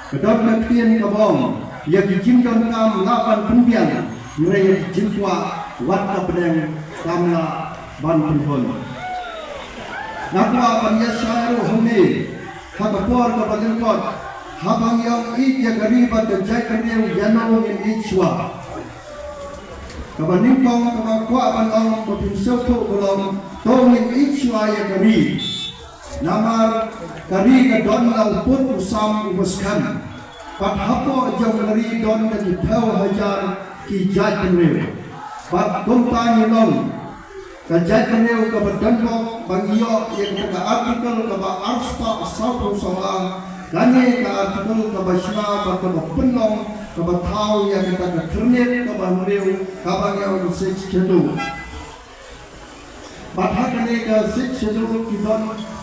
Kedon ketian kabong yang dijimkan kam lapan pembian mereka dijimkwa wat kapedeng kamla ban penhon. Nakwa panya syaru humi hakapor kabalengkot habang yang ya garibat dan jai kaniu yanong in ichwa. Kabaningkong kamakwa banong kopinsoto kolong tongin ichwa ya gari. Namar kari kadon lau pun usam umuskan. Pat hapo jauh kari don dan dipau hajar ki jai kaniu. Pat kumta nilong kajai kaniu kabadangkok bangiyo yang kata artikel kaba arsta asal solang gani ka artikel kaba shima kaba penong kaba tau yang kata kernet kaba muriu kaba yang 6 schedule padahal ka 6 schedule kidon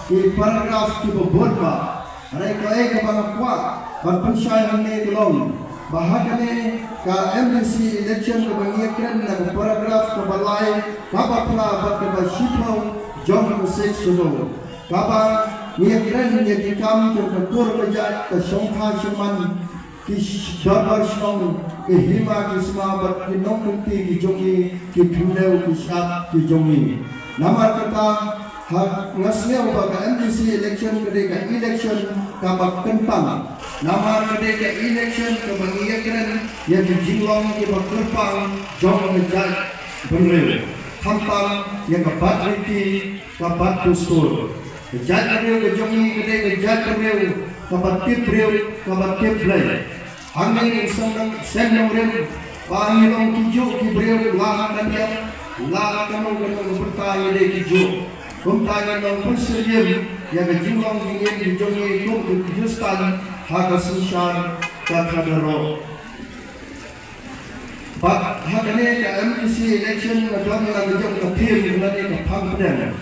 di paragraf kibobonba mereka kaba nakwa ban pensyairan ni gelong bahagane ka MDC election ka bangiyakan na paragraf ka balay kaba pula bat ka shipau jom musik suno kaba ngiyakan ni dikam ka kur ka ka songkha shiman ki dabar shong ki hima ki sma bat ki nongti ki jongi ki thuneu ki shat ki jongi namar kata ngasnya ubaga MDC election kedeka election kabak kentang namar kedeka election kebangiyakan yang dijinglong ke bakerpang jong ngejat berlew hampang yang kebat riti kabat tustur kejat berlew kejongi kedeka kejat berlew kabat tip berlew kabat tip blay angin sendang sendang berlew pangilong kijo ki berlew lahan kaniam lahan kanong bertanya de kijo kumtangan ng perserium yang kejimong ingin dijongi kum kejustan haka susyan kakadaro. But hakane ka MDC election na doon na kejong kapil na ni kapang pedang.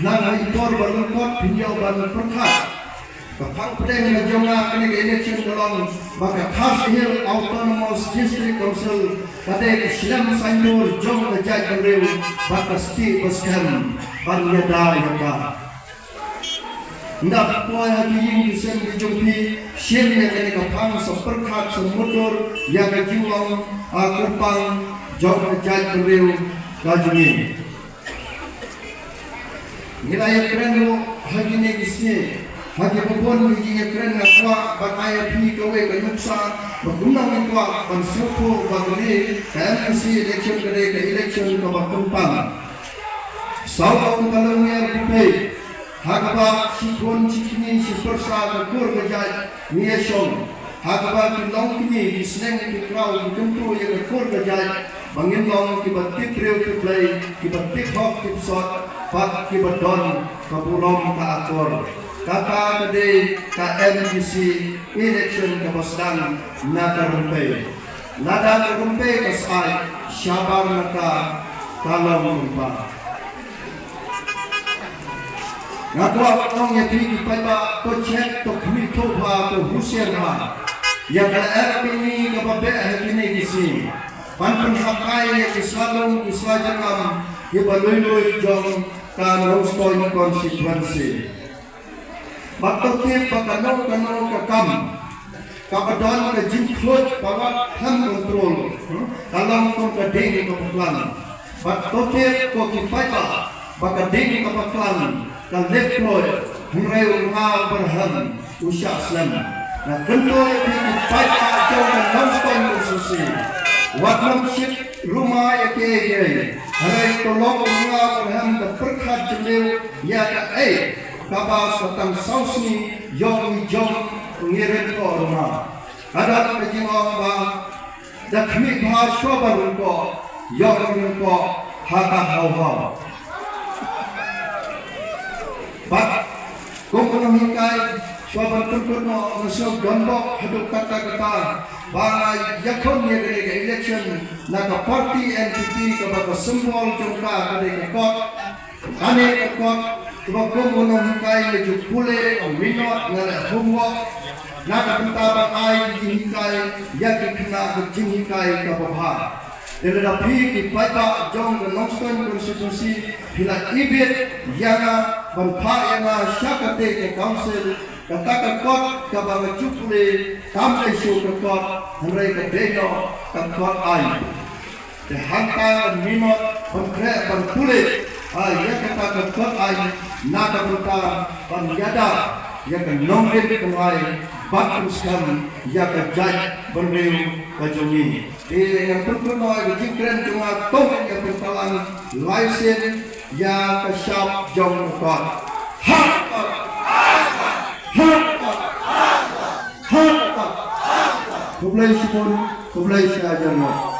Nang ikor balungkot pinyaw balung perkat. Kapang pedang na jonga kani ka election dalong baka Khas Hill Autonomous District Council kade silam sanyor jong na jay kanrew baka sti baskam. Banyada yaka. Ndak poy haging disen dijumpi sien yang kene kapang seperkat semudur yang kejimong kurpang jong jai kereu kajuni. Nilai keren hagine disini hagi popon hagi keren nakwa bakaya pi kawe kanuksa bagunang nakwa bansuko bagli KMC election kere ke election ka bakumpang. Saudara kalungnya rupai, hagaba sikon cikini sipersa kur gajah niason, hagaba kilong kini disneng kikrau dikentu yang kur gajah, bangin long kibat tipreu kiplay, kibat tikhok kipsot, pat kibat don kapulom kaakor. Kata kade KMDC election kabasdan nada rupai, nada rupai kasai syabar naka kalau rupai. Nakwa tong ya tri paiba to check to khui to ba to husian ma ya kala ni ka babe hakini kisi pan hakai ya kisalong kislajangam ke baloi jong ka no stoy consequence bakte pakano ka kam kapadon ka jinkhot pawat ham control kalang tong ka ding ka plan bakte ko ki paiba baka ding ka plan kalekloy hungreu ngal berham usya islam na kentoy pipai jauh dan langsung susi wakam ship rumah yake hari tolong ngal berham da perkhat jelew ya ka kaba satang sausni yong ngiren ko rumah ada kejingong ba da khmi bha shobar ko yong ko haka hawa Pak, kung hingkay swaban tungkol mo nasog gandok hadok kata bangay yakon niya kaya election naka party entity kapag symbol jungka kaya kot kane kot kapag kung hingkay medyo pule o minot nga humwok naka pintabang ay hingkay yakin na hingkay kapabha tetapi kita jong nongstone konstitusi bila ibit yang bangpa yang syakate ke council kata kot kabang cupule kamay siyo kakot, haray kadeno, kakot ay. Dehangka minot, pangkre, pangkulit, ay yakata kakot ay, nakapunta, pangyada, yakanongit kumay, bakuskam, yakajay, berrew, kajungi. Yang pertama, jingkren dengan tong yang bertalang, laisin, yakasyap, jong kakot. Hakot! Hakot! Hakot! Kublai sipun, kublai siya jangan.